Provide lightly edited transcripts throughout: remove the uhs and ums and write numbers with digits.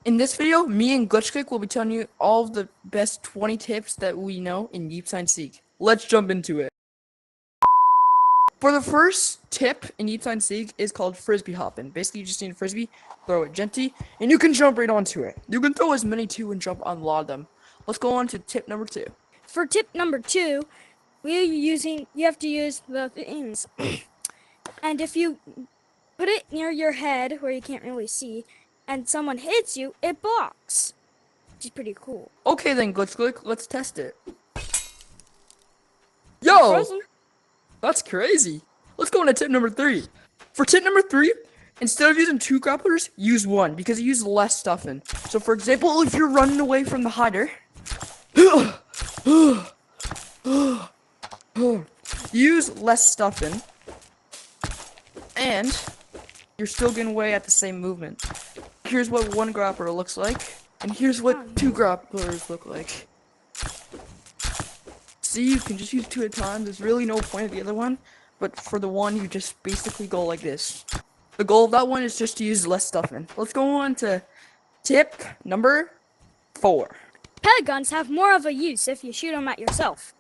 In this video, me and Glitchclick will be telling you all of the best 20 tips that we know in Yeeps and Seek. Let's jump into it. For the first tip in Yeeps and Seek is called frisbee hopping. Basically, you just need a frisbee, throw it gently, and you can jump right onto it. You can throw as many too and jump on a lot of them. Let's go on to tip number 2. For tip number 2, you have to use the things. And if you put it near your head where you can't really see, and someone hits you, it blocks. Which is pretty cool. Okay then, Glitchclick, let's test it. Yo! That's crazy. Let's go on to tip number 3. For tip number 3, instead of using 2 grapplers, use 1 because you use less stuff in. So for example, if you're running away from the hider, use less stuff in, and you're still getting away at the same movement. Here's what 1 grappler looks like, and here's what 2 grapplers look like. See, you can just use 2 at a time. There's really no point of the other one, but for the one, you just basically go like this. The goal of that one is just to use less stuff in. Let's go on to tip number 4. Pellet guns have more of a use if you shoot them at yourself.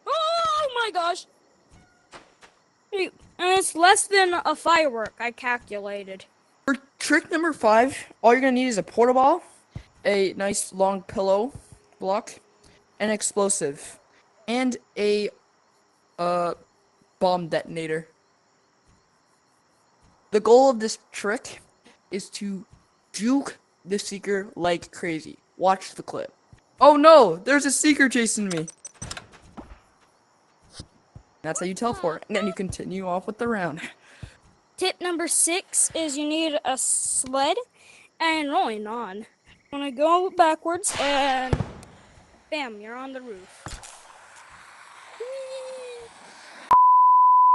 Oh my gosh! And it's less than a firework, I calculated. For trick number 5, all you're gonna need is a porta ball, a nice long pillow block, an explosive, and a bomb detonator. The goal of this trick is to juke the seeker like crazy. Watch the clip. Oh no, there's a seeker chasing me. That's how you teleport, and then you continue off with the round. Tip number 6 is you need a sled and rolling on. You want to go backwards and bam, you're on the roof.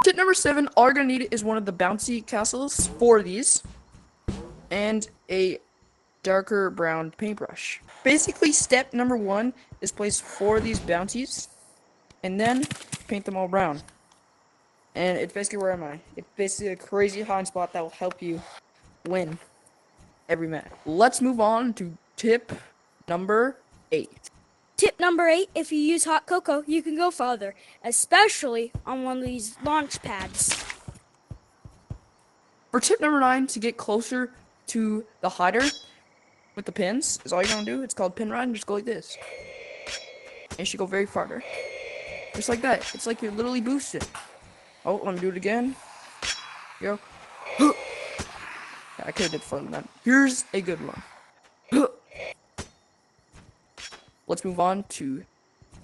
Tip number 7, all you're gonna need is one of the bouncy castles, 4 of these, and a darker brown paintbrush. Basically, step number 1 is place 4 of these bounties, and then paint them all brown. And it's basically, where am I? It's basically a crazy hiding spot that will help you win every match. Let's move on to tip number 8. Tip number 8, if you use hot cocoa, you can go farther, especially on one of these launch pads. For tip number 9, to get closer to the hider with the pins, is all you're gonna do. It's called pin ride, and just go like this. And you should go very farther. Just like that. It's like you're literally boosted. Oh, let me do it again. Go. Yeah, I could have did further than that. Here's a good one. Let's move on to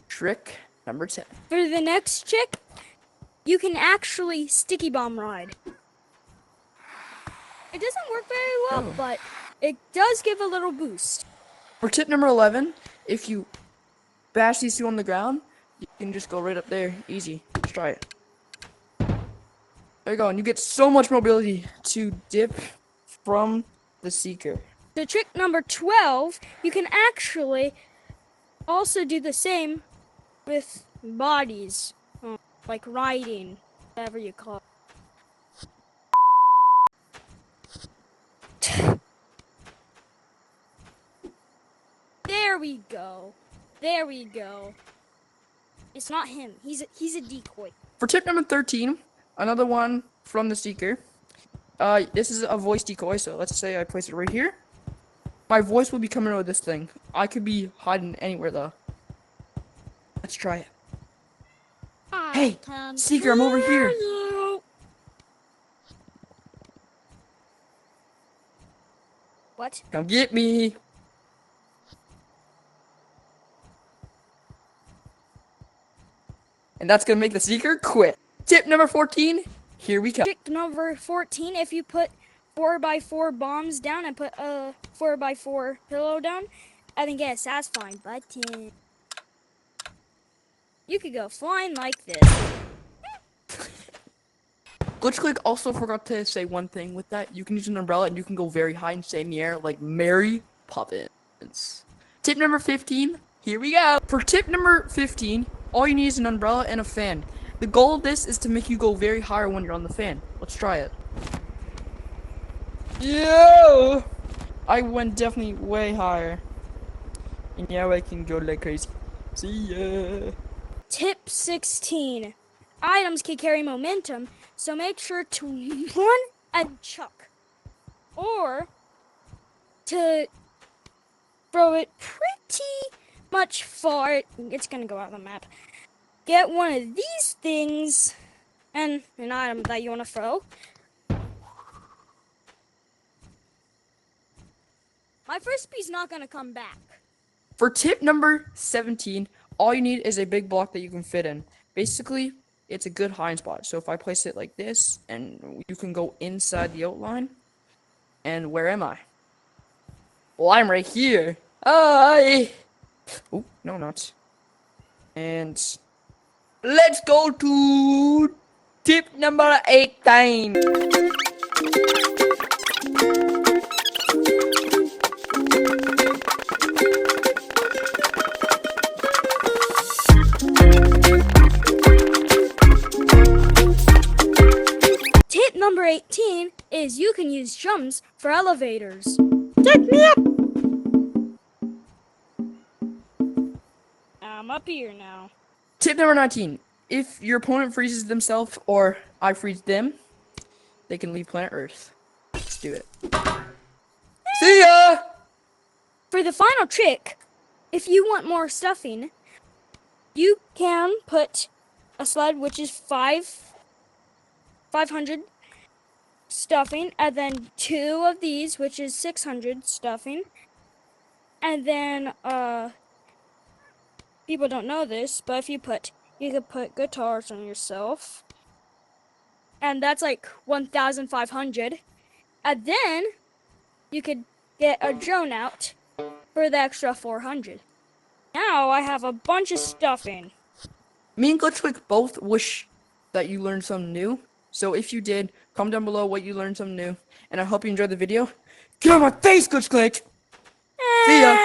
trick number 10. For the next trick, you can actually sticky bomb ride. It doesn't work very well, but it does give a little boost. For tip number 11, if you bash these 2 on the ground, you can just go right up there. Easy. Let's try it. There you go, and you get so much mobility to dip from the seeker. The trick number 12, you can actually also do the same with bodies, like riding, whatever you call it. There we go. There we go. It's not him. He's a decoy. For tip number 13, another one from the seeker. This is a voice decoy, so let's say I place it right here. My voice will be coming out of this thing. I could be hiding anywhere though. Let's try it. Hey, seeker, I'm over here. What? Come get me. And that's gonna make the seeker quit. Tip number 14, here we go. Trick number 14, if you put 4x4 bombs down and put a 4x4 pillow down, and then get a satisfying button, you could go flying like this. Glitchclick also forgot to say one thing with that. You can use an umbrella and you can go very high and stay in the air like Mary Poppins. Tip number 15, here we go. For tip number 15, all you need is an umbrella and a fan. The goal of this is to make you go very high when you're on the fan. Let's try it. Yo! I went definitely way higher. And now I can go like crazy. See ya. Tip 16. Items can carry momentum, so make sure to run and chuck. Or to throw it pretty much far. It's gonna go out of the map. Get one of these things and an item that you want to throw. My frisbee's not gonna come back. For tip number 17, all you need is a big block that you can fit in. Basically, it's a good hiding spot. So if I place it like this, and you can go inside the outline, and where am I? Well, I'm right here. Hi! Oh, no, not. And let's go to tip number 18. Tip number 18 is you can use jumps for elevators. Check me up! I'm up here now. Tip number 19. If your opponent freezes themselves or I freeze them, they can leave planet Earth. Let's do it. See ya! For the final trick, if you want more stuffing, you can put a sled which is 500 stuffing, and then 2 of these which is 600 stuffing, and then people don't know this, but if you could put guitars on yourself, and that's like 1,500, and then you could get a drone out for the extra 400. Now I have a bunch of stuffing. Me and Glitchwick both wish that you learned something new. So if you did, comment down below what you learned something new. And I hope you enjoyed the video. Get on my face, Glitchwick! See ya!